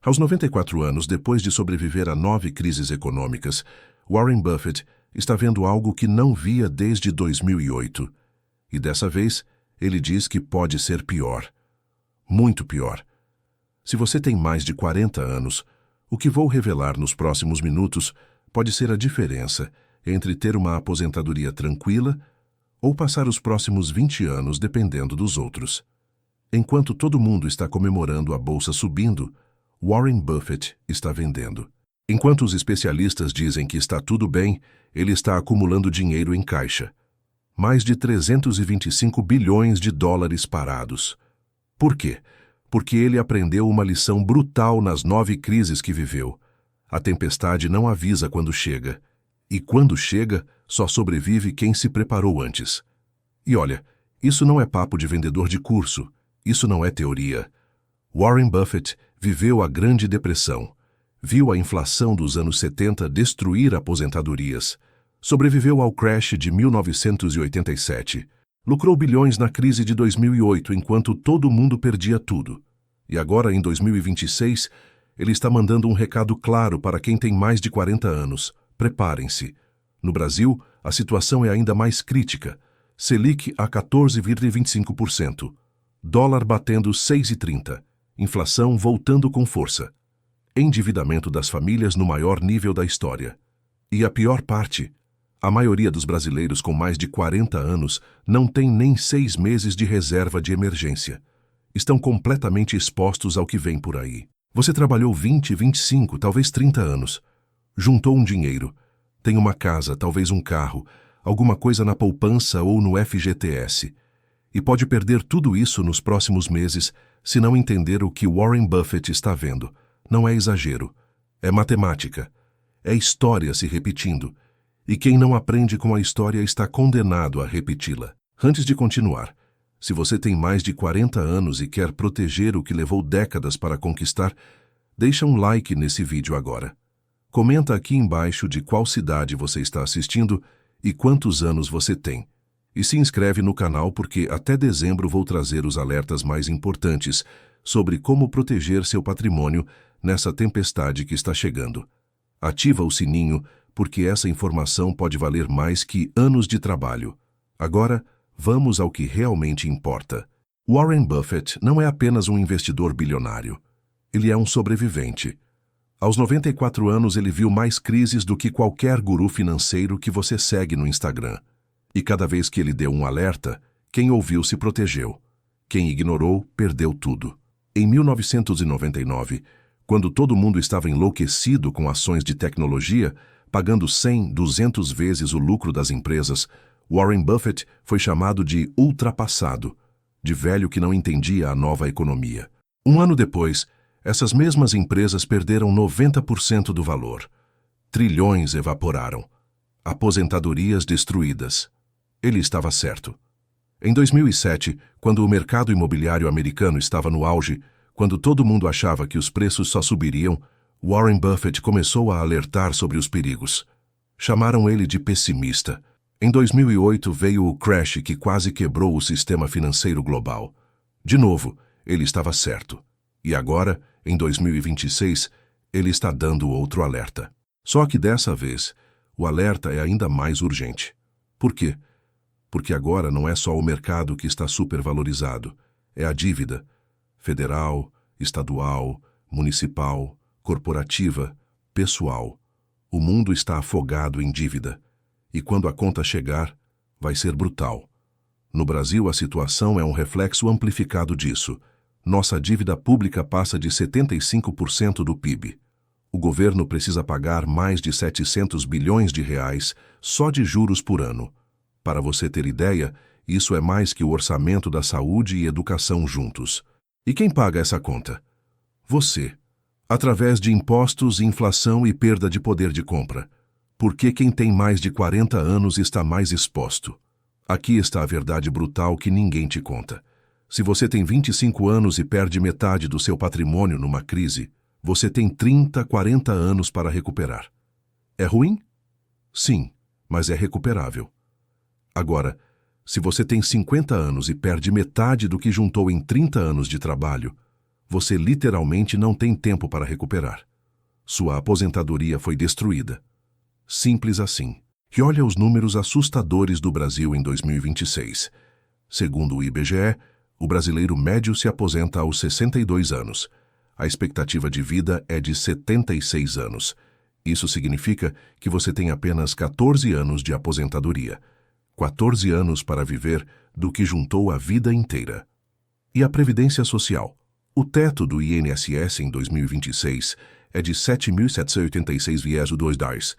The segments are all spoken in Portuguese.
Aos 94 anos, depois de sobreviver a 9 crises econômicas, Warren Buffett está vendo algo que não via desde 2008. E dessa vez, ele diz que pode ser pior. Muito pior. Se você tem mais de 40 anos, o que vou revelar nos próximos minutos pode ser a diferença entre ter uma aposentadoria tranquila ou passar os próximos 20 anos dependendo dos outros. Enquanto todo mundo está comemorando a bolsa subindo, Warren Buffett está vendendo. Enquanto os especialistas dizem que está tudo bem, ele está acumulando dinheiro em caixa. Mais de 325 bilhões de dólares parados. Por quê? Porque ele aprendeu uma lição brutal nas 9 crises que viveu. A tempestade não avisa quando chega. E quando chega, só sobrevive quem se preparou antes. E olha, isso não é papo de vendedor de curso. Isso não é teoria. Warren Buffett viveu a Grande Depressão. Viu a inflação dos anos 70 destruir aposentadorias. Sobreviveu ao crash de 1987. Lucrou bilhões na crise de 2008 enquanto todo mundo perdia tudo. E agora, em 2026, ele está mandando um recado claro para quem tem mais de 40 anos. Preparem-se. No Brasil, a situação é ainda mais crítica. Selic a 14,25%. Dólar batendo 6,30. Inflação voltando com força. Endividamento das famílias no maior nível da história. E a pior parte, a maioria dos brasileiros com mais de 40 anos não tem nem 6 meses de reserva de emergência. Estão completamente expostos ao que vem por aí. Você trabalhou 20, 25, talvez 30 anos. Juntou um dinheiro. Tem uma casa, talvez um carro, alguma coisa na poupança ou no FGTS. E pode perder tudo isso nos próximos meses se não entender o que Warren Buffett está vendo. Não é exagero. É matemática. É história se repetindo. E quem não aprende com a história está condenado a repeti-la. Antes de continuar, se você tem mais de 40 anos e quer proteger o que levou décadas para conquistar, deixa um like nesse vídeo agora. Comenta aqui embaixo de qual cidade você está assistindo e quantos anos você tem. E se inscreve no canal porque até dezembro vou trazer os alertas mais importantes sobre como proteger seu patrimônio nessa tempestade que está chegando. Ativa o sininho porque essa informação pode valer mais que anos de trabalho. Agora, vamos ao que realmente importa. Warren Buffett não é apenas um investidor bilionário. Ele é um sobrevivente. Aos 94 anos, ele viu mais crises do que qualquer guru financeiro que você segue no Instagram. E cada vez que ele deu um alerta, quem ouviu se protegeu. Quem ignorou, perdeu tudo. Em 1999, quando todo mundo estava enlouquecido com ações de tecnologia, pagando 100, 200 vezes o lucro das empresas, Warren Buffett foi chamado de ultrapassado, de velho que não entendia a nova economia. Um ano depois, essas mesmas empresas perderam 90% do valor. Trilhões evaporaram. Aposentadorias destruídas. Ele estava certo. Em 2007, quando o mercado imobiliário americano estava no auge, quando todo mundo achava que os preços só subiriam, Warren Buffett começou a alertar sobre os perigos. Chamaram ele de pessimista. Em 2008 veio o crash que quase quebrou o sistema financeiro global. De novo, ele estava certo. E agora, em 2026, ele está dando outro alerta. Só que dessa vez, o alerta é ainda mais urgente. Por quê? Porque agora não é só o mercado que está supervalorizado, é a dívida. Federal, estadual, municipal, corporativa, pessoal. O mundo está afogado em dívida. E quando a conta chegar, vai ser brutal. No Brasil, a situação é um reflexo amplificado disso. Nossa dívida pública passa de 75% do PIB. O governo precisa pagar mais de 700 bilhões de reais só de juros por ano. Para você ter ideia, isso é mais que o orçamento da saúde e educação juntos. E quem paga essa conta? Você. Através de impostos, inflação e perda de poder de compra. Porque quem tem mais de 40 anos está mais exposto. Aqui está a verdade brutal que ninguém te conta. Se você tem 25 anos e perde metade do seu patrimônio numa crise, você tem 30, 40 anos para recuperar. É ruim? Sim, mas é recuperável. Agora, se você tem 50 anos e perde metade do que juntou em 30 anos de trabalho, você literalmente não tem tempo para recuperar. Sua aposentadoria foi destruída. Simples assim. E olha os números assustadores do Brasil em 2026. Segundo o IBGE, o brasileiro médio se aposenta aos 62 anos. A expectativa de vida é de 76 anos. Isso significa que você tem apenas 14 anos de aposentadoria. 14 anos para viver do que juntou a vida inteira. E a Previdência Social? O teto do INSS em 2026 é de R$ 7.786,02.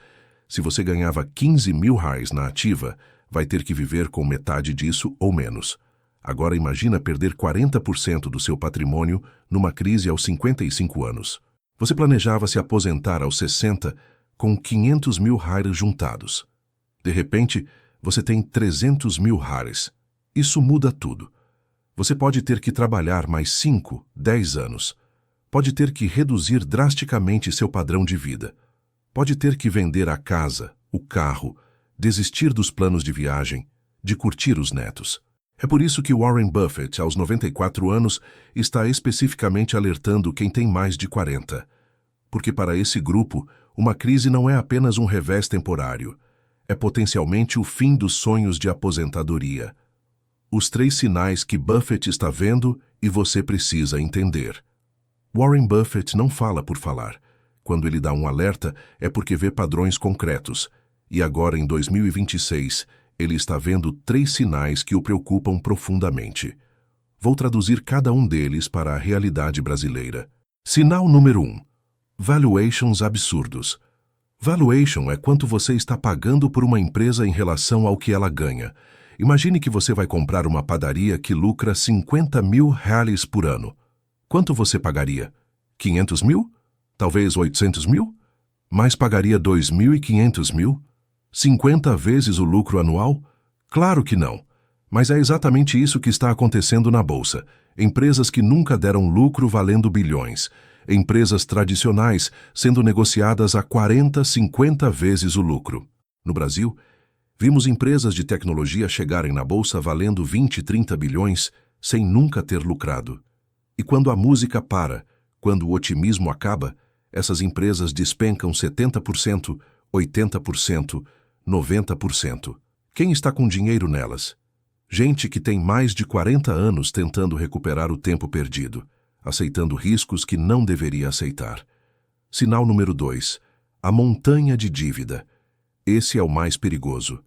Se você ganhava R$ 15.000 na ativa, vai ter que viver com metade disso ou menos. Agora imagina perder 40% do seu patrimônio numa crise aos 55 anos. Você planejava se aposentar aos 60 com R$ 500.000 juntados. De repente, você tem R$ 300.000. Isso muda tudo. Você pode ter que trabalhar mais 5, 10 anos. Pode ter que reduzir drasticamente seu padrão de vida. Pode ter que vender a casa, o carro, desistir dos planos de viagem, de curtir os netos. É por isso que Warren Buffett, aos 94 anos, está especificamente alertando quem tem mais de 40. Porque para esse grupo, uma crise não é apenas um revés temporário. É potencialmente o fim dos sonhos de aposentadoria. Os 3 sinais que Buffett está vendo e você precisa entender. Warren Buffett não fala por falar. Quando ele dá um alerta, é porque vê padrões concretos. E agora, em 2026, ele está vendo 3 sinais que o preocupam profundamente. Vou traduzir cada um deles para a realidade brasileira. Sinal número 1. Valuations absurdos. Valuation é quanto você está pagando por uma empresa em relação ao que ela ganha. Imagine que você vai comprar uma padaria que lucra R$ 50.000 por ano. Quanto você pagaria? 500 mil? Talvez 800 mil? Mas pagaria 2.500 mil? 50 vezes o lucro anual? Claro que não. Mas é exatamente isso que está acontecendo na Bolsa. Empresas que nunca deram lucro valendo bilhões. Empresas tradicionais sendo negociadas a 40, 50 vezes o lucro. No Brasil, vimos empresas de tecnologia chegarem na Bolsa valendo 20, 30 bilhões sem nunca ter lucrado. E quando a música para, quando o otimismo acaba, essas empresas despencam 70%, 80%, 90%. Quem está com dinheiro nelas? Gente que tem mais de 40 anos tentando recuperar o tempo perdido, aceitando riscos que não deveria aceitar. Sinal número 2. A montanha de dívida. Esse é o mais perigoso.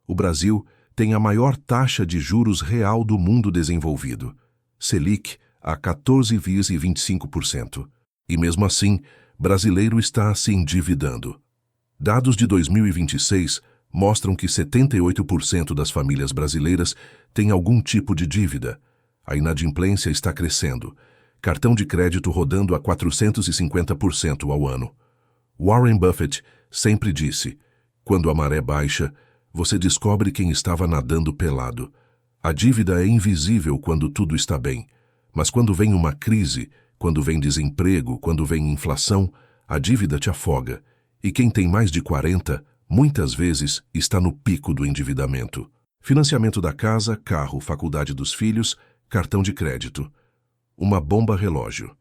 O Brasil tem a maior taxa de juros real do mundo desenvolvido, Selic, a 14,25%. E mesmo assim, brasileiro está se endividando. Dados de 2026 mostram que 78% das famílias brasileiras têm algum tipo de dívida. A inadimplência está crescendo. Cartão de crédito rodando a 450% ao ano. Warren Buffett sempre disse: quando a maré baixa, você descobre quem estava nadando pelado. A dívida é invisível quando tudo está bem, mas quando vem uma crise, quando vem desemprego, quando vem inflação, a dívida te afoga. E quem tem mais de 40, muitas vezes, está no pico do endividamento. Financiamento da casa, carro, faculdade dos filhos, cartão de crédito. Uma bomba relógio.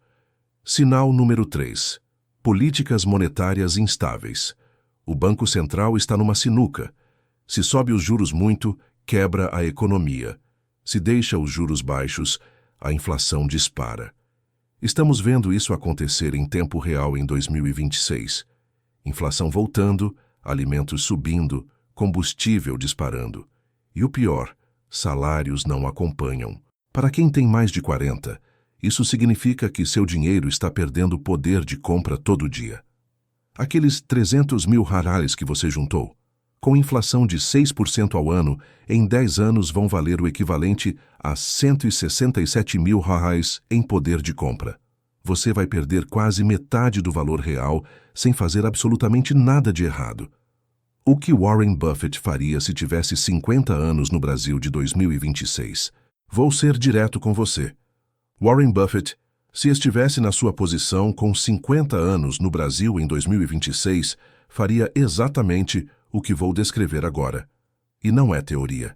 Sinal número 3. Políticas monetárias instáveis. O Banco Central está numa sinuca. Se sobe os juros muito, quebra a economia. Se deixa os juros baixos, a inflação dispara. Estamos vendo isso acontecer em tempo real em 2026. Inflação voltando, alimentos subindo, combustível disparando. E o pior, salários não acompanham. Para quem tem mais de 40, isso significa que seu dinheiro está perdendo poder de compra todo dia. Aqueles 300 mil reais que você juntou, com inflação de 6% ao ano, em 10 anos vão valer o equivalente a 167 mil reais em poder de compra. Você vai perder quase metade do valor real sem fazer absolutamente nada de errado. O que Warren Buffett faria se tivesse 50 anos no Brasil de 2026? Vou ser direto com você. Warren Buffett, se estivesse na sua posição com 50 anos no Brasil em 2026, faria exatamente o que vou descrever agora. E não é teoria.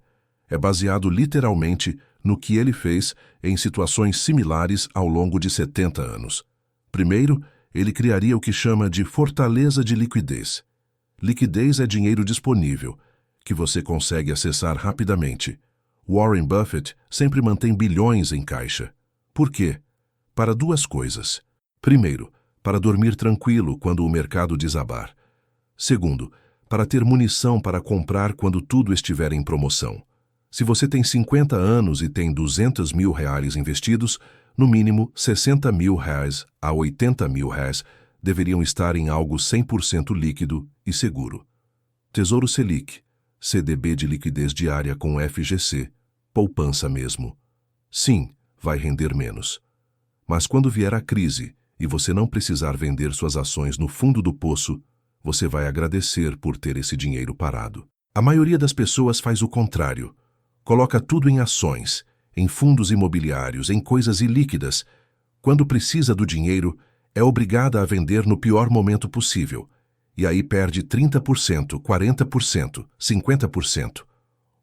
É baseado literalmente no que ele fez em situações similares ao longo de 70 anos. Primeiro, ele criaria o que chama de fortaleza de liquidez. Liquidez é dinheiro disponível, que você consegue acessar rapidamente. Warren Buffett sempre mantém bilhões em caixa. Por quê? Para duas coisas. Primeiro, para dormir tranquilo quando o mercado desabar. Segundo, para ter munição para comprar quando tudo estiver em promoção. Se você tem 50 anos e tem R$200 mil investidos, no mínimo R$60 mil a R$80 mil deveriam estar em algo 100% líquido e seguro. Tesouro Selic, CDB de liquidez diária com FGC, poupança mesmo. Sim, vai render menos. Mas quando vier a crise e você não precisar vender suas ações no fundo do poço, você vai agradecer por ter esse dinheiro parado. A maioria das pessoas faz o contrário. Coloca tudo em ações, em fundos imobiliários, em coisas ilíquidas. Quando precisa do dinheiro, é obrigada a vender no pior momento possível. E aí perde 30%, 40%, 50%.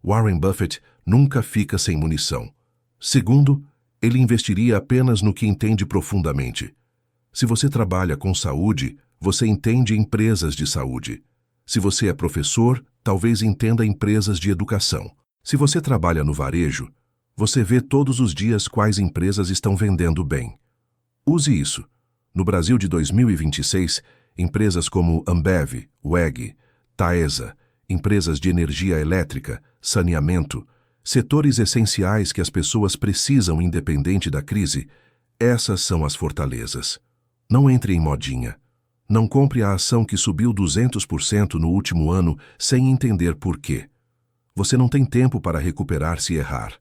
Warren Buffett nunca fica sem munição. Segundo, ele investiria apenas no que entende profundamente. Se você trabalha com saúde, você entende empresas de saúde. Se você é professor, talvez entenda empresas de educação. Se você trabalha no varejo, você vê todos os dias quais empresas estão vendendo bem. Use isso. No Brasil de 2026, empresas como Ambev, WEG, Taesa, empresas de energia elétrica, saneamento, setores essenciais que as pessoas precisam independente da crise, essas são as fortalezas. Não entre em modinha. Não compre a ação que subiu 200% no último ano sem entender por quê. Você não tem tempo para recuperar se errar.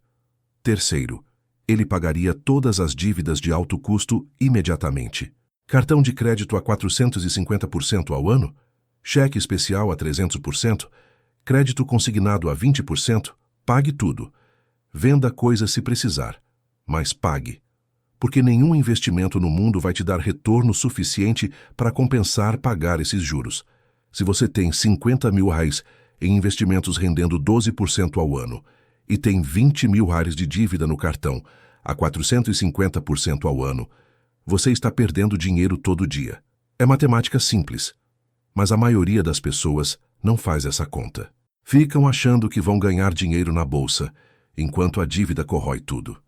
Terceiro, ele pagaria todas as dívidas de alto custo imediatamente. Cartão de crédito a 450% ao ano? Cheque especial a 300%? Crédito consignado a 20%? Pague tudo. Venda coisas se precisar, mas pague. Porque nenhum investimento no mundo vai te dar retorno suficiente para compensar pagar esses juros. Se você tem R$50 mil em investimentos rendendo 12% ao ano e tem R$20 mil de dívida no cartão a 450% ao ano, você está perdendo dinheiro todo dia. É matemática simples, mas a maioria das pessoas não faz essa conta. Ficam achando que vão ganhar dinheiro na bolsa, enquanto a dívida corrói tudo.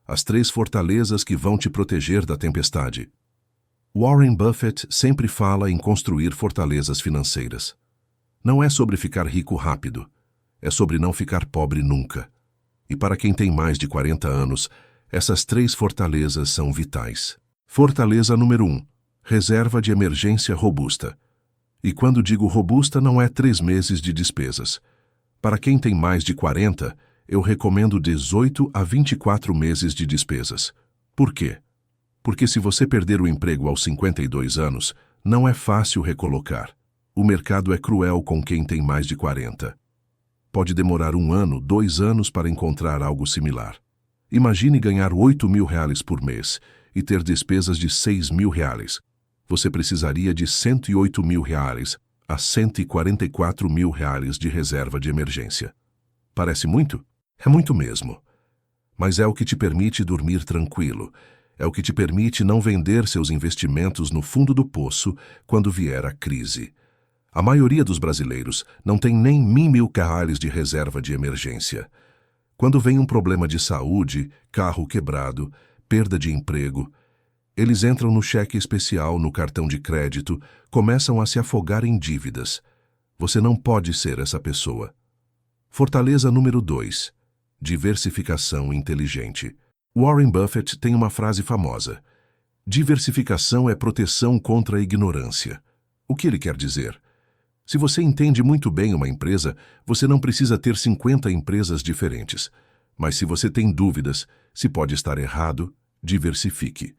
As 3 fortalezas que vão te proteger da tempestade. Warren Buffett sempre fala em construir fortalezas financeiras. Não é sobre ficar rico rápido, é sobre não ficar pobre nunca. E para quem tem mais de 40 anos, essas 3 fortalezas são vitais. Fortaleza número 1. Reserva de emergência robusta. E quando digo robusta, não é 3 meses de despesas. Para quem tem mais de 40, eu recomendo 18 a 24 meses de despesas. Por quê? Porque se você perder o emprego aos 52 anos, não é fácil recolocar. O mercado é cruel com quem tem mais de 40. Pode demorar 1 ano, 2 anos para encontrar algo similar. Imagine ganhar R$8 mil por mês e ter despesas de R$6 mil. Você precisaria de R$108 mil a R$144 mil de reserva de emergência. Parece muito? É muito mesmo. Mas é o que te permite dormir tranquilo. É o que te permite não vender seus investimentos no fundo do poço quando vier a crise. A maioria dos brasileiros não tem nem R$1.000 de reserva de emergência. Quando vem um problema de saúde, carro quebrado, perda de emprego, eles entram no cheque especial, no cartão de crédito, começam a se afogar em dívidas. Você não pode ser essa pessoa. Fortaleza número 2. Diversificação inteligente. Warren Buffett tem uma frase famosa. Diversificação é proteção contra a ignorância. O que ele quer dizer? Se você entende muito bem uma empresa, você não precisa ter 50 empresas diferentes. Mas se você tem dúvidas, se pode estar errado, diversifique.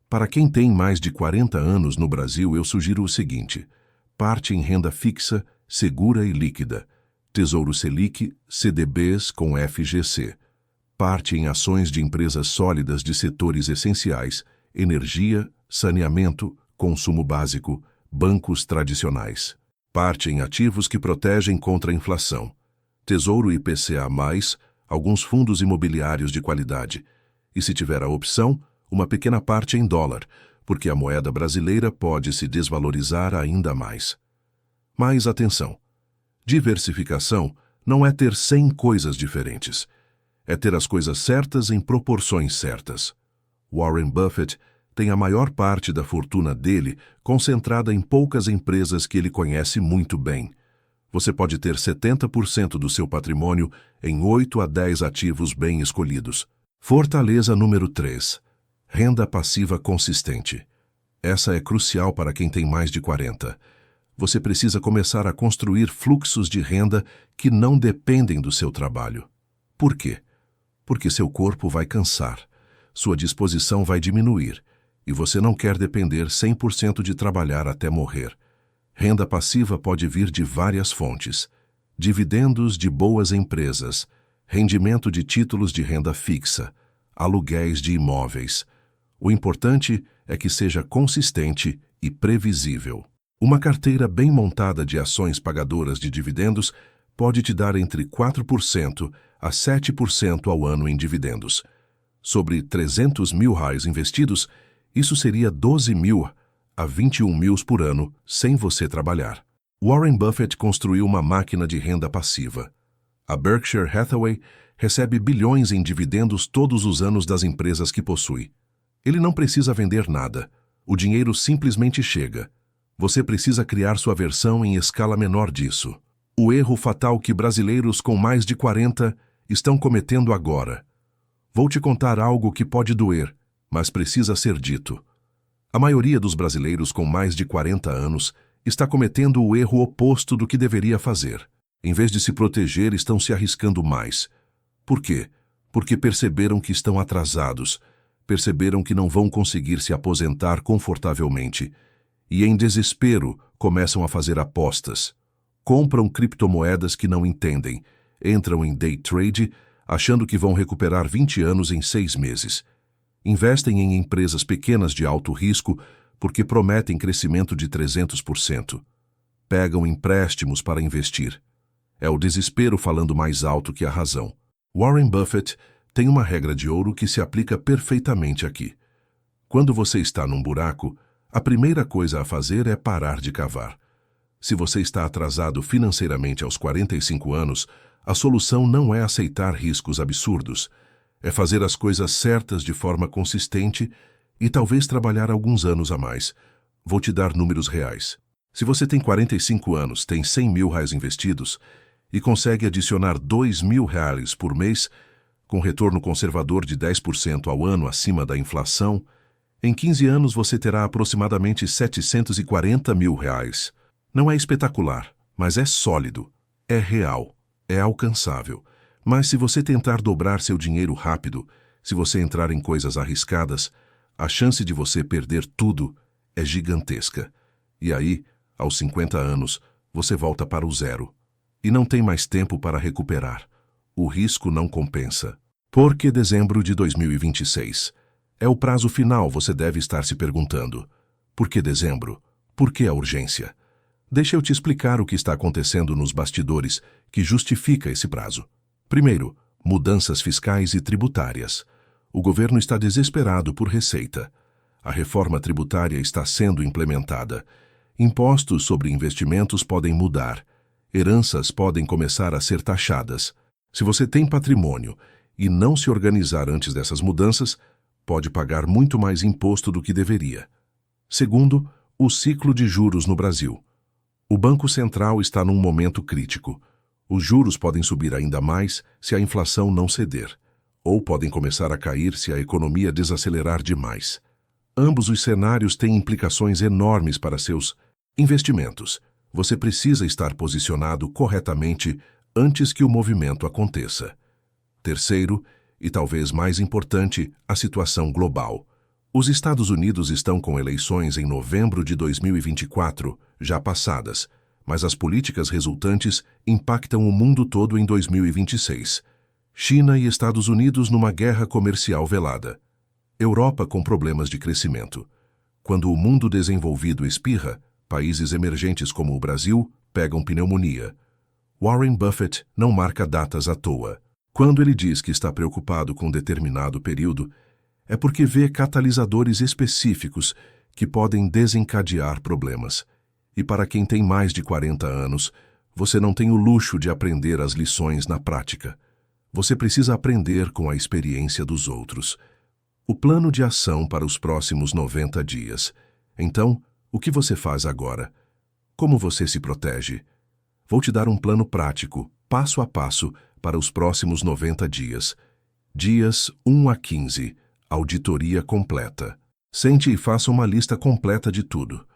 Para quem tem mais de 40 anos no Brasil, eu sugiro o seguinte: parte em renda fixa, segura e líquida. Tesouro Selic, CDBs com FGC. Parte em ações de empresas sólidas de setores essenciais, energia, saneamento, consumo básico, bancos tradicionais. Parte em ativos que protegem contra a inflação. Tesouro IPCA+, alguns fundos imobiliários de qualidade e, se tiver a opção, uma pequena parte em dólar, porque a moeda brasileira pode se desvalorizar ainda mais. Mas atenção, diversificação não é ter 100 coisas diferentes. É ter as coisas certas em proporções certas. Warren Buffett tem a maior parte da fortuna dele concentrada em poucas empresas que ele conhece muito bem. Você pode ter 70% do seu patrimônio em 8 a 10 ativos bem escolhidos. Fortaleza número 3. Renda passiva consistente. Essa é crucial para quem tem mais de 40. Você precisa começar a construir fluxos de renda que não dependem do seu trabalho. Por quê? Porque seu corpo vai cansar, sua disposição vai diminuir e você não quer depender 100% de trabalhar até morrer. Renda passiva pode vir de várias fontes: dividendos de boas empresas, rendimento de títulos de renda fixa, aluguéis de imóveis. O importante é que seja consistente e previsível. Uma carteira bem montada de ações pagadoras de dividendos pode te dar entre 4% a 7% ao ano em dividendos. Sobre R$300 mil investidos, isso seria 12 mil a 21 mil por ano sem você trabalhar. Warren Buffett construiu uma máquina de renda passiva. A Berkshire Hathaway recebe bilhões em dividendos todos os anos das empresas que possui. Ele não precisa vender nada. O dinheiro simplesmente chega. Você precisa criar sua versão em escala menor disso. O erro fatal que brasileiros com mais de 40 estão cometendo agora. Vou te contar algo que pode doer, mas precisa ser dito. A maioria dos brasileiros com mais de 40 anos está cometendo o erro oposto do que deveria fazer. Em vez de se proteger, estão se arriscando mais. Por quê? Porque perceberam que estão atrasados, perceberam que não vão conseguir se aposentar confortavelmente e, em desespero, começam a fazer apostas. Compram criptomoedas que não entendem, entram em day trade achando que vão recuperar 20 anos em 6 meses. Investem em empresas pequenas de alto risco porque prometem crescimento de 300%. Pegam empréstimos para investir. É o desespero falando mais alto que a razão. Warren Buffett tem uma regra de ouro que se aplica perfeitamente aqui. Quando você está num buraco, a primeira coisa a fazer é parar de cavar. Se você está atrasado financeiramente aos 45 anos, a solução não é aceitar riscos absurdos. É fazer as coisas certas de forma consistente e talvez trabalhar alguns anos a mais. Vou te dar números reais. Se você tem 45 anos, tem 100 mil reais investidos e consegue adicionar 2 mil reais por mês, com retorno conservador de 10% ao ano acima da inflação, em 15 anos você terá aproximadamente 740 mil reais. Não é espetacular, mas é sólido, é real, é alcançável. Mas se você tentar dobrar seu dinheiro rápido, se você entrar em coisas arriscadas, a chance de você perder tudo é gigantesca. E aí, aos 50 anos, você volta para o zero. E não tem mais tempo para recuperar. O risco não compensa. Por que dezembro de 2026? É o prazo final, você deve estar se perguntando. Por que dezembro? Por que a urgência? Deixa eu te explicar o que está acontecendo nos bastidores que justifica esse prazo. Primeiro, mudanças fiscais e tributárias. O governo está desesperado por receita. A reforma tributária está sendo implementada. Impostos sobre investimentos podem mudar. Heranças podem começar a ser taxadas. Se você tem patrimônio e não se organizar antes dessas mudanças, pode pagar muito mais imposto do que deveria. Segundo, o ciclo de juros no Brasil. O Banco Central está num momento crítico. Os juros podem subir ainda mais se a inflação não ceder, ou podem começar a cair se a economia desacelerar demais. Ambos os cenários têm implicações enormes para seus investimentos. Você precisa estar posicionado corretamente antes que o movimento aconteça. Terceiro, e talvez mais importante, a situação global. Os Estados Unidos estão com eleições em novembro de 2024, já passadas, mas as políticas resultantes impactam o mundo todo em 2026. China e Estados Unidos numa guerra comercial velada. Europa com problemas de crescimento. Quando o mundo desenvolvido espirra, países emergentes como o Brasil pegam pneumonia. Warren Buffett não marca datas à toa. Quando ele diz que está preocupado com determinado período, é porque vê catalisadores específicos que podem desencadear problemas. E para quem tem mais de 40 anos, você não tem o luxo de aprender as lições na prática. Você precisa aprender com a experiência dos outros. O plano de ação para os próximos 90 dias. Então, o que você faz agora? Como você se protege? Vou te dar um plano prático, passo a passo, para os próximos 90 dias. Dias 1 a 15. Auditoria completa. Sente e faça uma lista completa de tudo.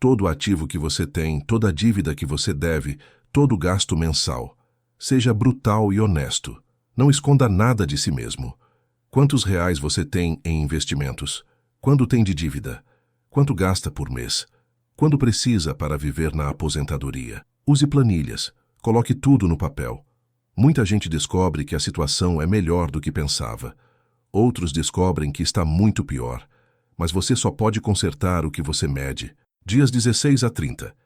Todo ativo que você tem, toda dívida que você deve, todo gasto mensal. Seja brutal e honesto. Não esconda nada de si mesmo. Quantos reais você tem em investimentos? Quanto tem de dívida? Quanto gasta por mês? Quando precisa para viver na aposentadoria? Use planilhas. Coloque tudo no papel. Muita gente descobre que a situação é melhor do que pensava. Outros descobrem que está muito pior. Mas você só pode consertar o que você mede. Dias 16 a 30.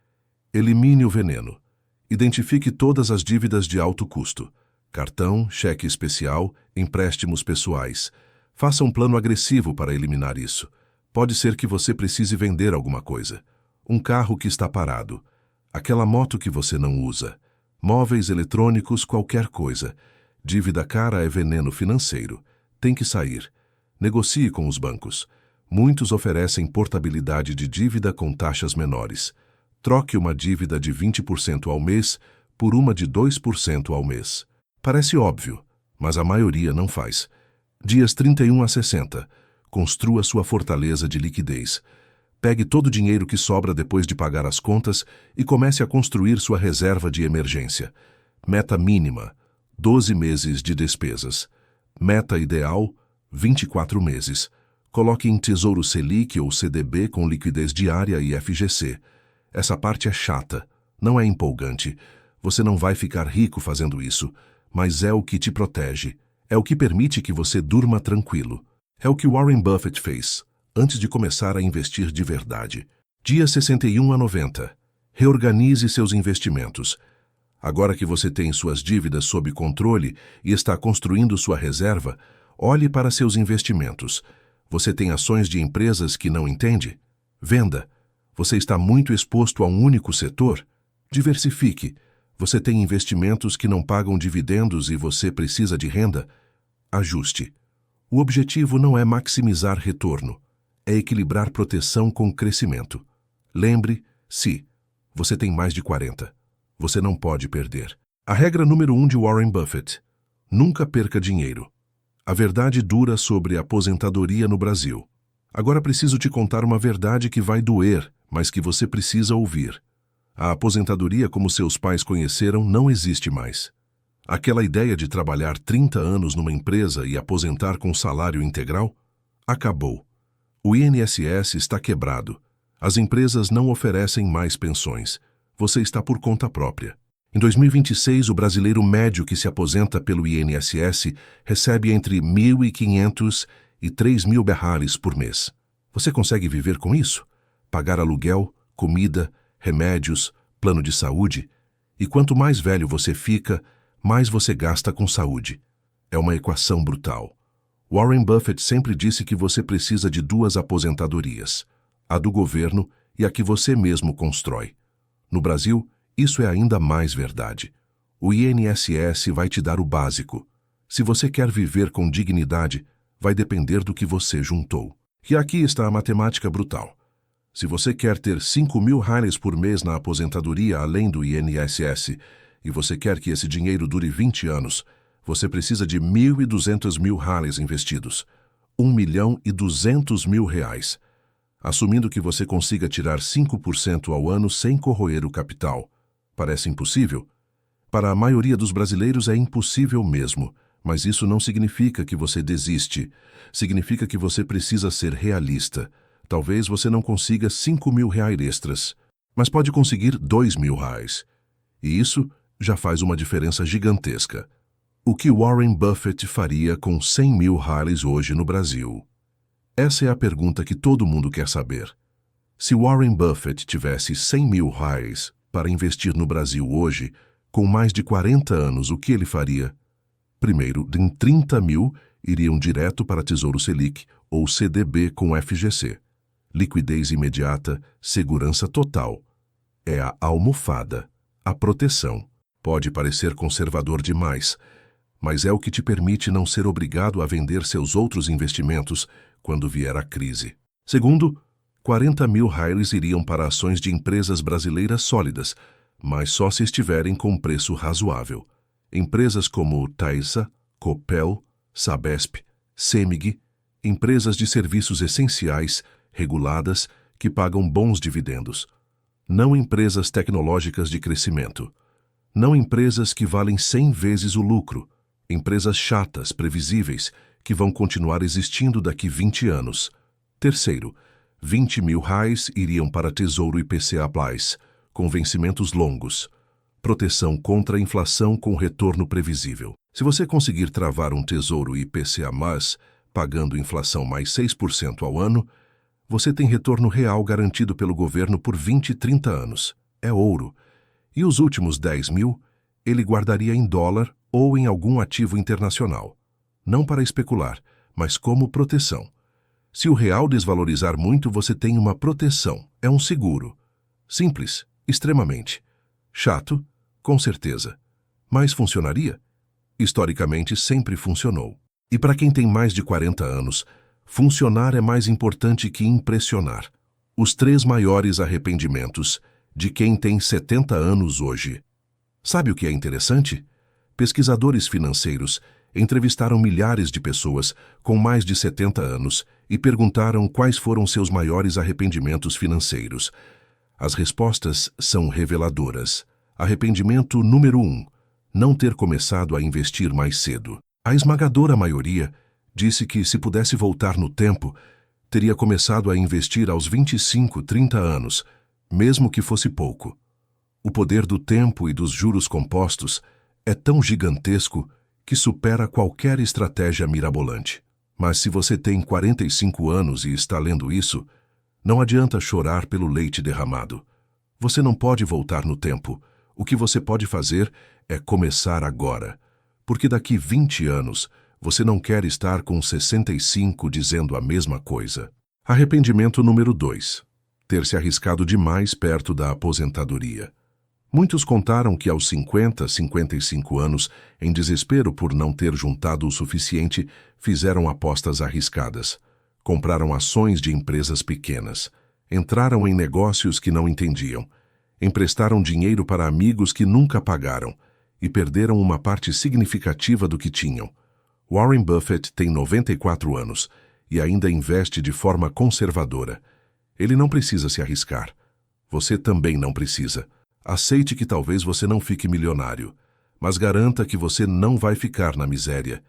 Elimine o veneno. Identifique todas as dívidas de alto custo. Cartão, cheque especial, empréstimos pessoais. Faça um plano agressivo para eliminar isso. Pode ser que você precise vender alguma coisa. Um carro que está parado. Aquela moto que você não usa. Móveis eletrônicos, qualquer coisa. Dívida cara é veneno financeiro. Tem que sair. Negocie com os bancos. Muitos oferecem portabilidade de dívida com taxas menores. Troque uma dívida de 20% ao mês por uma de 2% ao mês. Parece óbvio, mas a maioria não faz. Dias 31 a 60. Construa sua fortaleza de liquidez. Pegue todo o dinheiro que sobra depois de pagar as contas e comece a construir sua reserva de emergência. Meta mínima: 12 meses de despesas. Meta ideal: 24 meses. Coloque em Tesouro Selic ou CDB com liquidez diária e FGC. Essa parte é chata, não é empolgante. Você não vai ficar rico fazendo isso, mas é o que te protege. É o que permite que você durma tranquilo. É o que Warren Buffett fez, antes de começar a investir de verdade. Dia 61 a 90. Reorganize seus investimentos. Agora que você tem suas dívidas sob controle e está construindo sua reserva, olhe para seus investimentos. Você tem ações de empresas que não entende? Venda. Você está muito exposto a um único setor? Diversifique. Você tem investimentos que não pagam dividendos e você precisa de renda? Ajuste. O objetivo não é maximizar retorno, é equilibrar proteção com crescimento. Lembre-se, você tem mais de 40. Você não pode perder. A regra número 1 de Warren Buffett: nunca perca dinheiro. A verdade dura sobre a aposentadoria no Brasil. Agora preciso te contar uma verdade que vai doer, mas que você precisa ouvir. A aposentadoria como seus pais conheceram não existe mais. Aquela ideia de trabalhar 30 anos numa empresa e aposentar com salário integral? Acabou. O INSS está quebrado. As empresas não oferecem mais pensões. Você está por conta própria. Em 2026, o brasileiro médio que se aposenta pelo INSS recebe entre 1.500 e 3.000 berrales por mês. Você consegue viver com isso? Pagar aluguel, comida, remédios, plano de saúde? E quanto mais velho você fica, mais você gasta com saúde. É uma equação brutal. Warren Buffett sempre disse que você precisa de 2 aposentadorias: a do governo e a que você mesmo constrói. No Brasil, isso é ainda mais verdade. O INSS vai te dar o básico. Se você quer viver com dignidade, vai depender do que você juntou. E aqui está a matemática brutal. Se você quer ter 5.000 reais por mês na aposentadoria além do INSS, e você quer que esse dinheiro dure 20 anos, você precisa de 1.200.000 reais investidos. 1.200.000 reais. Assumindo que você consiga tirar 5% ao ano sem corroer o capital. Parece impossível? Para a maioria dos brasileiros é impossível mesmo, mas isso não significa que você desiste. Significa que você precisa ser realista. Talvez você não consiga 5.000 reais extras, mas pode conseguir 2.000 reais. E isso já faz uma diferença gigantesca. O que Warren Buffett faria com 100.000 reais hoje no Brasil? Essa é a pergunta que todo mundo quer saber. Se Warren Buffett tivesse 100.000 reais para investir no Brasil hoje, com mais de 40 anos, o que ele faria? Primeiro, em 30 mil iriam direto para Tesouro Selic ou CDB com FGC. Liquidez imediata, segurança total. É a almofada, a proteção. Pode parecer conservador demais, mas é o que te permite não ser obrigado a vender seus outros investimentos quando vier a crise. Segundo, 40 mil reais iriam para ações de empresas brasileiras sólidas, mas só se estiverem com preço razoável. Empresas como Taesa, Copel, Sabesp, Semig, empresas de serviços essenciais, reguladas, que pagam bons dividendos. Não empresas tecnológicas de crescimento. Não empresas que valem 100 vezes o lucro. Empresas chatas, previsíveis, que vão continuar existindo daqui 20 anos. Terceiro, 20 mil reais iriam para Tesouro IPCA+, com vencimentos longos. Proteção contra a inflação com retorno previsível. Se você conseguir travar um Tesouro IPCA+, pagando inflação mais 6% ao ano, você tem retorno real garantido pelo governo por 20 e 30 anos. É ouro. E os últimos 10 mil, ele guardaria em dólar ou em algum ativo internacional. Não para especular, mas como proteção. Se o real desvalorizar muito, você tem uma proteção. É um seguro. Simples, extremamente. Chato, com certeza. Mas funcionaria? Historicamente, sempre funcionou. E para quem tem mais de 40 anos, funcionar é mais importante que impressionar. Os 3 maiores arrependimentos de quem tem 70 anos hoje. Sabe o que é interessante? Pesquisadores financeiros entrevistaram milhares de pessoas com mais de 70 anos e perguntaram quais foram seus maiores arrependimentos financeiros. As respostas são reveladoras. Arrependimento número 1. Não ter começado a investir mais cedo. A esmagadora maioria disse que, se pudesse voltar no tempo, teria começado a investir aos 25, 30 anos, mesmo que fosse pouco. O poder do tempo e dos juros compostos é tão gigantesco que supera qualquer estratégia mirabolante. Mas se você tem 45 anos e está lendo isso, não adianta chorar pelo leite derramado. Você não pode voltar no tempo. O que você pode fazer é começar agora. Porque daqui 20 anos, você não quer estar com 65 dizendo a mesma coisa. Arrependimento número 2. Ter se arriscado demais perto da aposentadoria. Muitos contaram que aos 50, 55 anos, em desespero por não ter juntado o suficiente, fizeram apostas arriscadas. Compraram ações de empresas pequenas. Entraram em negócios que não entendiam. Emprestaram dinheiro para amigos que nunca pagaram e perderam uma parte significativa do que tinham. Warren Buffett tem 94 anos e ainda investe de forma conservadora. Ele não precisa se arriscar. Você também não precisa. Aceite que talvez você não fique milionário, mas garanta que você não vai ficar na miséria.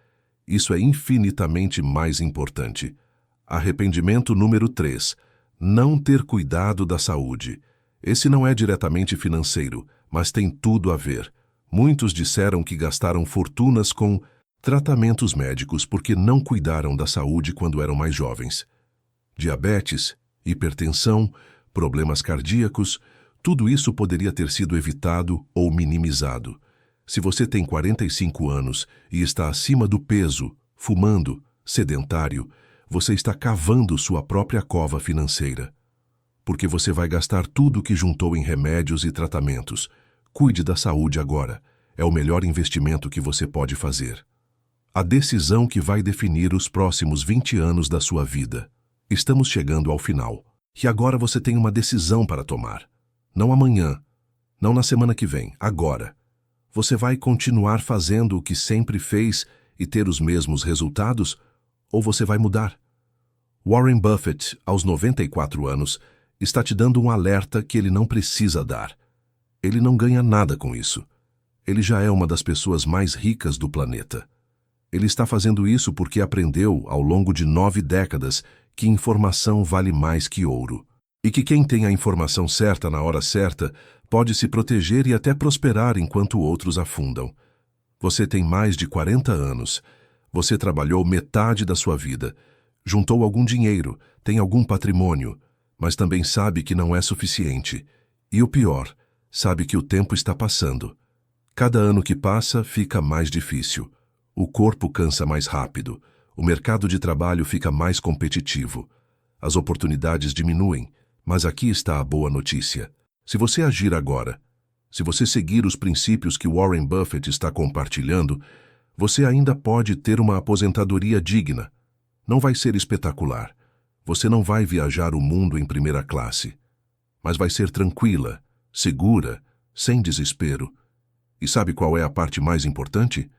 Isso é infinitamente mais importante. Arrependimento número 3. Não ter cuidado da saúde. Esse não é diretamente financeiro, mas tem tudo a ver. Muitos disseram que gastaram fortunas com tratamentos médicos porque não cuidaram da saúde quando eram mais jovens. Diabetes, hipertensão, problemas cardíacos, tudo isso poderia ter sido evitado ou minimizado. Se você tem 45 anos e está acima do peso, fumando, sedentário, você está cavando sua própria cova financeira. Porque você vai gastar tudo o que juntou em remédios e tratamentos. Cuide da saúde agora. É o melhor investimento que você pode fazer. A decisão que vai definir os próximos 20 anos da sua vida. Estamos chegando ao final. E agora você tem uma decisão para tomar. Não amanhã, não na semana que vem, agora. Você vai continuar fazendo o que sempre fez e ter os mesmos resultados, ou você vai mudar? Warren Buffett, aos 94 anos, está te dando um alerta que ele não precisa dar. Ele não ganha nada com isso. Ele já é uma das pessoas mais ricas do planeta. Ele está fazendo isso porque aprendeu, ao longo de 9 décadas, que informação vale mais que ouro. E que quem tem a informação certa na hora certa pode se proteger e até prosperar enquanto outros afundam. Você tem mais de 40 anos. Você trabalhou metade da sua vida. Juntou algum dinheiro, tem algum patrimônio, mas também sabe que não é suficiente. E o pior, sabe que o tempo está passando. Cada ano que passa fica mais difícil. O corpo cansa mais rápido, o mercado de trabalho fica mais competitivo. As oportunidades diminuem, mas aqui está a boa notícia. Se você agir agora, se você seguir os princípios que Warren Buffett está compartilhando, você ainda pode ter uma aposentadoria digna. Não vai ser espetacular. Você não vai viajar o mundo em primeira classe, mas vai ser tranquila, segura, sem desespero. E sabe qual é a parte mais importante?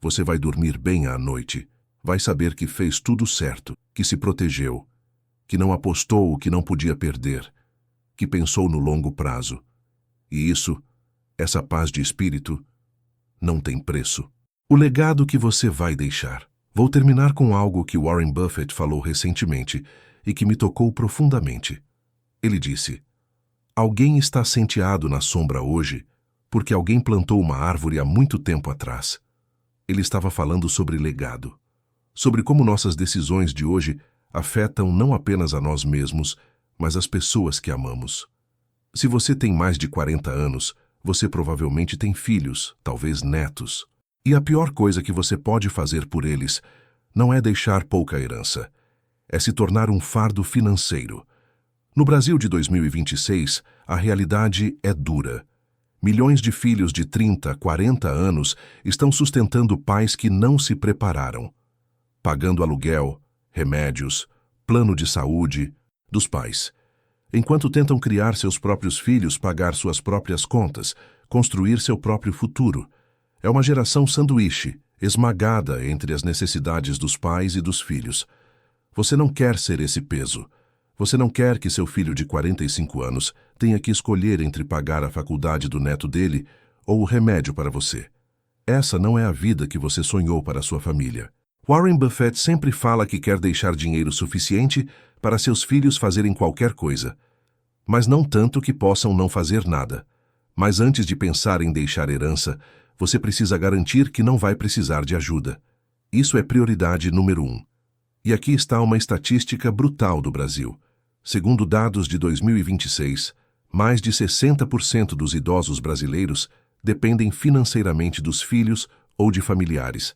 Você vai dormir bem à noite. Vai saber que fez tudo certo, que se protegeu, que não apostou o que não podia perder, que pensou no longo prazo. E isso, essa paz de espírito, não tem preço. O legado que você vai deixar. Vou terminar com algo que Warren Buffett falou recentemente e que me tocou profundamente. Ele disse: alguém está senteado na sombra hoje porque alguém plantou uma árvore há muito tempo atrás. Ele estava falando sobre legado, sobre como nossas decisões de hoje afetam não apenas a nós mesmos, mas as pessoas que amamos. Se você tem mais de 40 anos, você provavelmente tem filhos, talvez netos. E a pior coisa que você pode fazer por eles não é deixar pouca herança, é se tornar um fardo financeiro. No Brasil de 2026, a realidade é dura. Milhões de filhos de 30, 40 anos estão sustentando pais que não se prepararam, pagando aluguel, remédios, plano de saúde dos pais, enquanto tentam criar seus próprios filhos, pagar suas próprias contas, construir seu próprio futuro. É uma geração sanduíche, esmagada entre as necessidades dos pais e dos filhos. Você não quer ser esse peso. Você não quer que seu filho de 45 anos tenha que escolher entre pagar a faculdade do neto dele ou o remédio para você. Essa não é a vida que você sonhou para sua família. Warren Buffett sempre fala que quer deixar dinheiro suficiente para seus filhos fazerem qualquer coisa, mas não tanto que possam não fazer nada. Mas antes de pensar em deixar herança, você precisa garantir que não vai precisar de ajuda. Isso é prioridade número 1. E aqui está uma estatística brutal do Brasil. Segundo dados de 2026, mais de 60% dos idosos brasileiros dependem financeiramente dos filhos ou de familiares.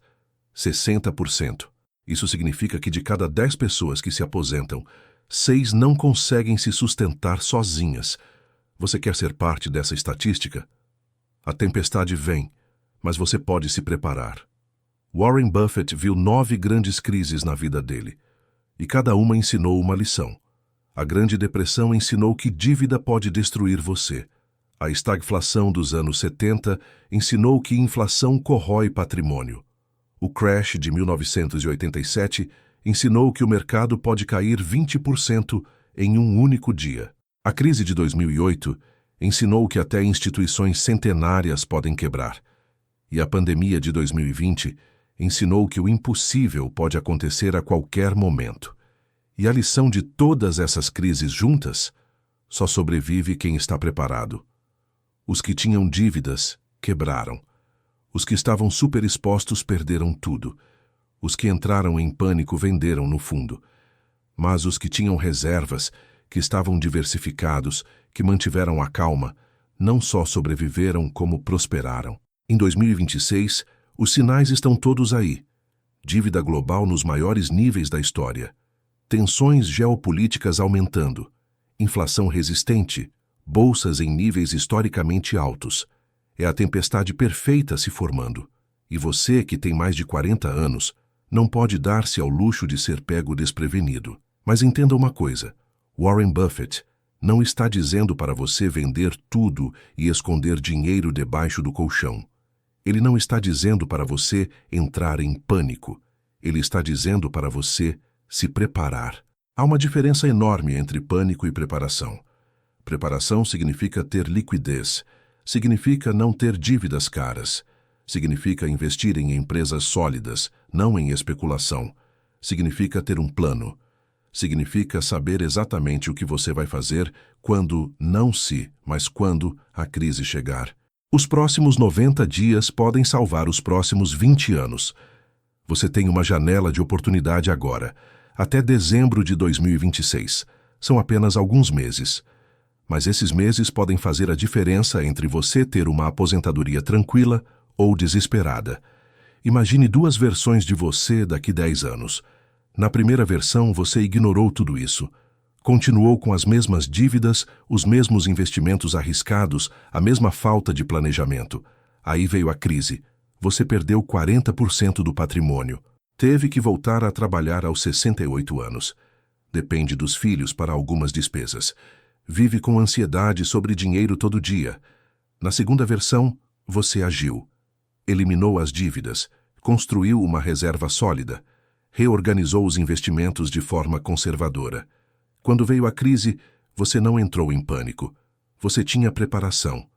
60%. Isso significa que de cada 10 pessoas que se aposentam, 6 não conseguem se sustentar sozinhas. Você quer ser parte dessa estatística? A tempestade vem, mas você pode se preparar. Warren Buffett viu 9 grandes crises na vida dele, e cada uma ensinou uma lição. A Grande Depressão ensinou que dívida pode destruir você. A estagflação dos anos 70 ensinou que inflação corrói patrimônio. O crash de 1987 ensinou que o mercado pode cair 20% em um único dia. A crise de 2008 ensinou que até instituições centenárias podem quebrar. E a pandemia de 2020 ensinou que o impossível pode acontecer a qualquer momento. E a lição de todas essas crises juntas: só sobrevive quem está preparado. Os que tinham dívidas quebraram. Os que estavam superexpostos perderam tudo. Os que entraram em pânico venderam no fundo. Mas os que tinham reservas, que estavam diversificados, que mantiveram a calma, não só sobreviveram como prosperaram. Em 2026, os sinais estão todos aí. Dívida global nos maiores níveis da história. Tensões geopolíticas aumentando. Inflação resistente. Bolsas em níveis historicamente altos. É a tempestade perfeita se formando. E você, que tem mais de 40 anos, não pode dar-se ao luxo de ser pego desprevenido. Mas entenda uma coisa: Warren Buffett não está dizendo para você vender tudo e esconder dinheiro debaixo do colchão. Ele não está dizendo para você entrar em pânico. Ele está dizendo para você se preparar. Há uma diferença enorme entre pânico e preparação. Preparação significa ter liquidez, significa não ter dívidas caras, significa investir em empresas sólidas, não em especulação, significa ter um plano, significa saber exatamente o que você vai fazer quando, não se, mas quando a crise chegar. Os próximos 90 dias podem salvar os próximos 20 anos. Você tem uma janela de oportunidade agora, até dezembro de 2026. São apenas alguns meses. Mas esses meses podem fazer a diferença entre você ter uma aposentadoria tranquila ou desesperada. Imagine duas versões de você daqui 10 anos. Na primeira versão, você ignorou tudo isso. Continuou com as mesmas dívidas, os mesmos investimentos arriscados, a mesma falta de planejamento. Aí veio a crise. Você perdeu 40% do patrimônio. Teve que voltar a trabalhar aos 68 anos. Depende dos filhos para algumas despesas. Vive com ansiedade sobre dinheiro todo dia. Na segunda versão, você agiu. Eliminou as dívidas, construiu uma reserva sólida, reorganizou os investimentos de forma conservadora. Quando veio a crise, você não entrou em pânico. Você tinha preparação.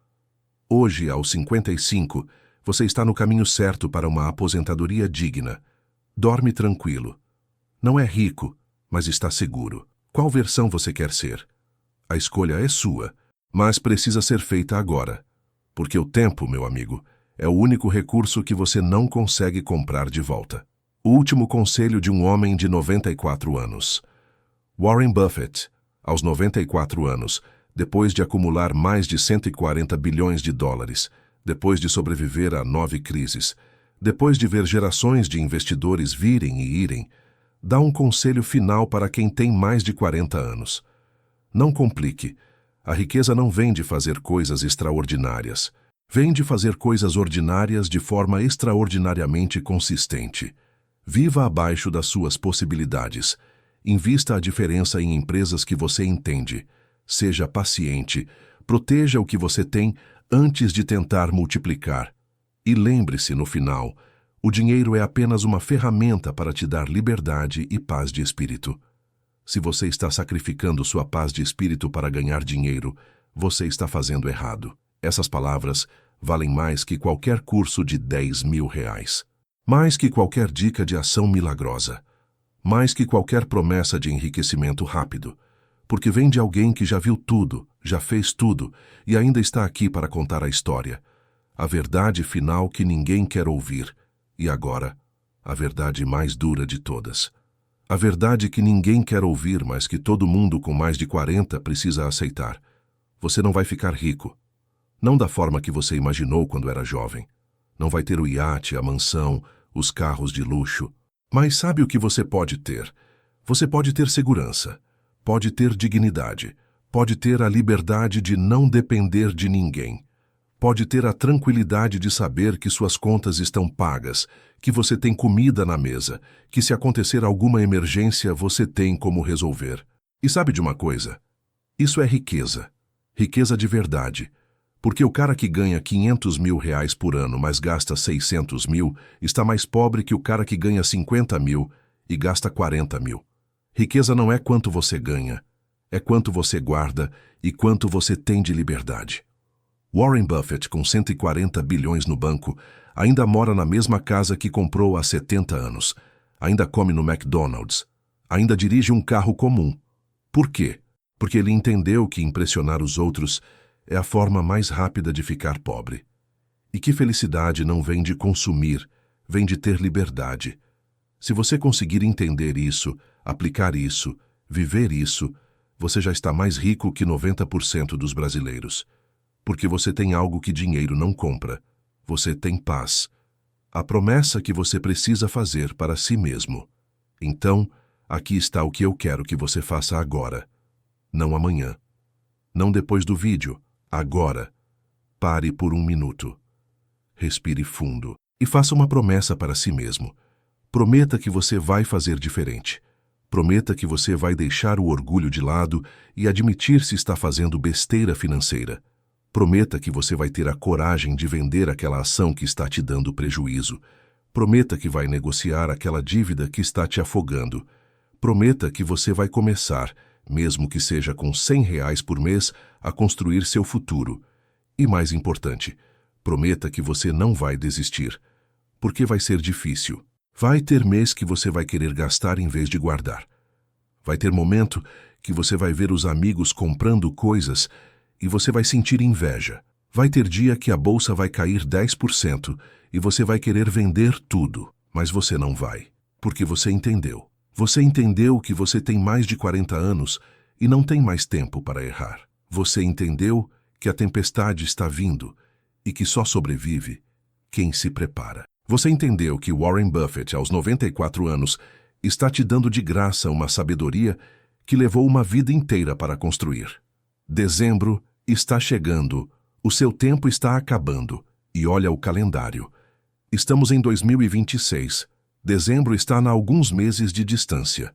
Hoje, aos 55, você está no caminho certo para uma aposentadoria digna. Dorme tranquilo. Não é rico, mas está seguro. Qual versão você quer ser? A escolha é sua, mas precisa ser feita agora. Porque o tempo, meu amigo, é o único recurso que você não consegue comprar de volta. O último conselho de um homem de 94 anos. Warren Buffett, aos 94 anos, depois de acumular mais de 140 bilhões de dólares, depois de sobreviver a 9 crises, depois de ver gerações de investidores virem e irem, dá um conselho final para quem tem mais de 40 anos. Não complique. A riqueza não vem de fazer coisas extraordinárias. Vem de fazer coisas ordinárias de forma extraordinariamente consistente. Viva abaixo das suas possibilidades. Invista a diferença em empresas que você entende. Seja paciente. Proteja o que você tem antes de tentar multiplicar. E lembre-se, no final, o dinheiro é apenas uma ferramenta para te dar liberdade e paz de espírito. Se você está sacrificando sua paz de espírito para ganhar dinheiro, você está fazendo errado. Essas palavras valem mais que qualquer curso de 10 mil reais. Mais que qualquer dica de ação milagrosa. Mais que qualquer promessa de enriquecimento rápido. Porque vem de alguém que já viu tudo, já fez tudo e ainda está aqui para contar a história. A verdade final que ninguém quer ouvir. E agora, a verdade mais dura de todas. A verdade que ninguém quer ouvir, mas que todo mundo com mais de 40 precisa aceitar. Você não vai ficar rico. Não da forma que você imaginou quando era jovem. Não vai ter o iate, a mansão, os carros de luxo. Mas sabe o que você pode ter? Você pode ter segurança. Pode ter dignidade. Pode ter a liberdade de não depender de ninguém. Pode ter a tranquilidade de saber que suas contas estão pagas, que você tem comida na mesa, que se acontecer alguma emergência você tem como resolver. E sabe de uma coisa? Isso é riqueza. Riqueza de verdade. Porque o cara que ganha 500 mil reais por ano, mas gasta 600 mil, está mais pobre que o cara que ganha 50 mil e gasta 40 mil. Riqueza não é quanto você ganha, é quanto você guarda e quanto você tem de liberdade. Warren Buffett, com 140 bilhões no banco, ainda mora na mesma casa que comprou há 70 anos, ainda come no McDonald's, ainda dirige um carro comum. Por quê? Porque ele entendeu que impressionar os outros é a forma mais rápida de ficar pobre. E que felicidade não vem de consumir, vem de ter liberdade. Se você conseguir entender isso, aplicar isso, viver isso, você já está mais rico que 90% dos brasileiros. Porque você tem algo que dinheiro não compra. Você tem paz. A promessa que você precisa fazer para si mesmo. Então, aqui está o que eu quero que você faça agora. Não amanhã. Não depois do vídeo. Agora. Pare por 1 minuto. Respire fundo. E faça uma promessa para si mesmo. Prometa que você vai fazer diferente. Prometa que você vai deixar o orgulho de lado e admitir se está fazendo besteira financeira. Prometa que você vai ter a coragem de vender aquela ação que está te dando prejuízo. Prometa que vai negociar aquela dívida que está te afogando. Prometa que você vai começar, mesmo que seja com 100 reais por mês, a construir seu futuro. E mais importante, prometa que você não vai desistir. Porque vai ser difícil. Vai ter mês que você vai querer gastar em vez de guardar. Vai ter momento que você vai ver os amigos comprando coisas e você vai sentir inveja. Vai ter dia que a bolsa vai cair 10% e você vai querer vender tudo, mas você não vai, porque você entendeu. Você entendeu que você tem mais de 40 anos e não tem mais tempo para errar. Você entendeu que a tempestade está vindo e que só sobrevive quem se prepara. Você entendeu que Warren Buffett, aos 94 anos, está te dando de graça uma sabedoria que levou uma vida inteira para construir. Dezembro está chegando, o seu tempo está acabando, e olha o calendário. Estamos em 2026. Dezembro está a alguns meses de distância.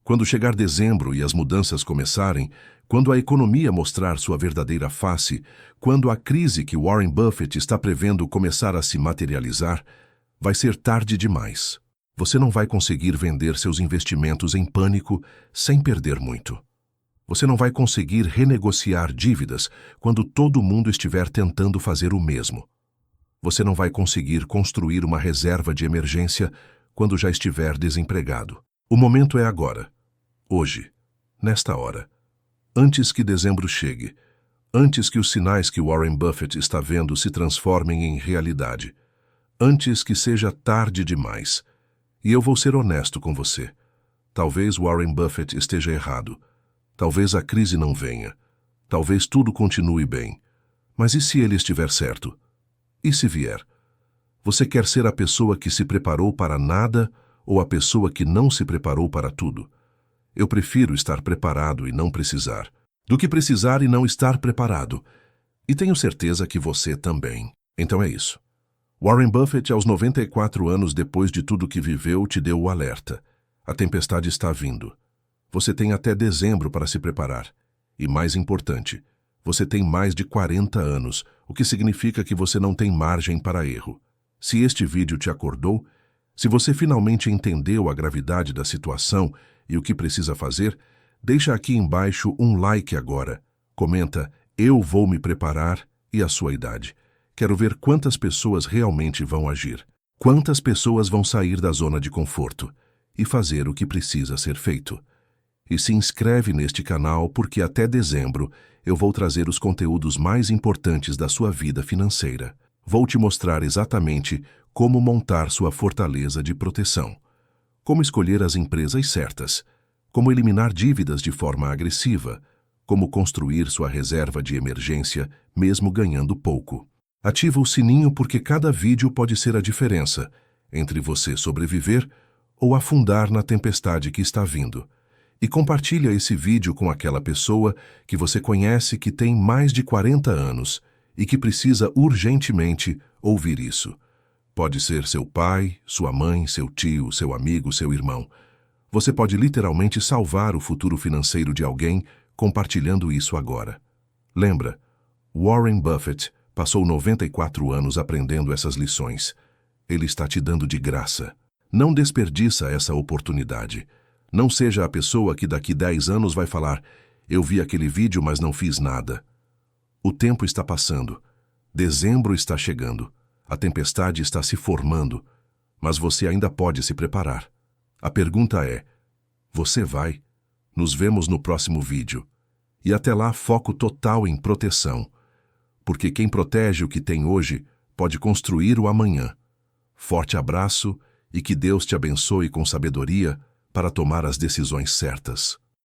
Quando chegar dezembro e as mudanças começarem, quando a economia mostrar sua verdadeira face, quando a crise que Warren Buffett está prevendo começar a se materializar, vai ser tarde demais. Você não vai conseguir vender seus investimentos em pânico sem perder muito. Você não vai conseguir renegociar dívidas quando todo mundo estiver tentando fazer o mesmo. Você não vai conseguir construir uma reserva de emergência quando já estiver desempregado. O momento é agora, hoje, nesta hora. Antes que dezembro chegue, antes que os sinais que Warren Buffett está vendo se transformem em realidade, antes que seja tarde demais. E eu vou ser honesto com você. Talvez Warren Buffett esteja errado. Talvez a crise não venha. Talvez tudo continue bem. Mas e se ele estiver certo? E se vier? Você quer ser a pessoa que se preparou para nada ou a pessoa que não se preparou para tudo? Eu prefiro estar preparado e não precisar, do que precisar e não estar preparado. E tenho certeza que você também. Então é isso. Warren Buffett, aos 94 anos depois de tudo que viveu, te deu o alerta. A tempestade está vindo. Você tem até dezembro para se preparar. E mais importante, você tem mais de 40 anos, o que significa que você não tem margem para erro. Se este vídeo te acordou, se você finalmente entendeu a gravidade da situação e o que precisa fazer, deixa aqui embaixo um like agora. Comenta, eu vou me preparar e a sua idade. Quero ver quantas pessoas realmente vão agir. Quantas pessoas vão sair da zona de conforto e fazer o que precisa ser feito. E se inscreve neste canal porque até dezembro eu vou trazer os conteúdos mais importantes da sua vida financeira. Vou te mostrar exatamente como montar sua fortaleza de proteção, como escolher as empresas certas, como eliminar dívidas de forma agressiva, como construir sua reserva de emergência mesmo ganhando pouco. Ativa o sininho porque cada vídeo pode ser a diferença entre você sobreviver ou afundar na tempestade que está vindo. E compartilha esse vídeo com aquela pessoa que você conhece que tem mais de 40 anos e que precisa urgentemente ouvir isso. Pode ser seu pai, sua mãe, seu tio, seu amigo, seu irmão. Você pode literalmente salvar o futuro financeiro de alguém compartilhando isso agora. Lembra, Warren Buffett passou 94 anos aprendendo essas lições. Ele está te dando de graça. Não desperdiça essa oportunidade. Não seja a pessoa que daqui 10 anos vai falar, eu vi aquele vídeo, mas não fiz nada. O tempo está passando. Dezembro está chegando. A tempestade está se formando. Mas você ainda pode se preparar. A pergunta é, você vai? Nos vemos no próximo vídeo. E até lá, foco total em proteção. Porque quem protege o que tem hoje pode construir o amanhã. Forte abraço e que Deus te abençoe com sabedoria para tomar as decisões certas.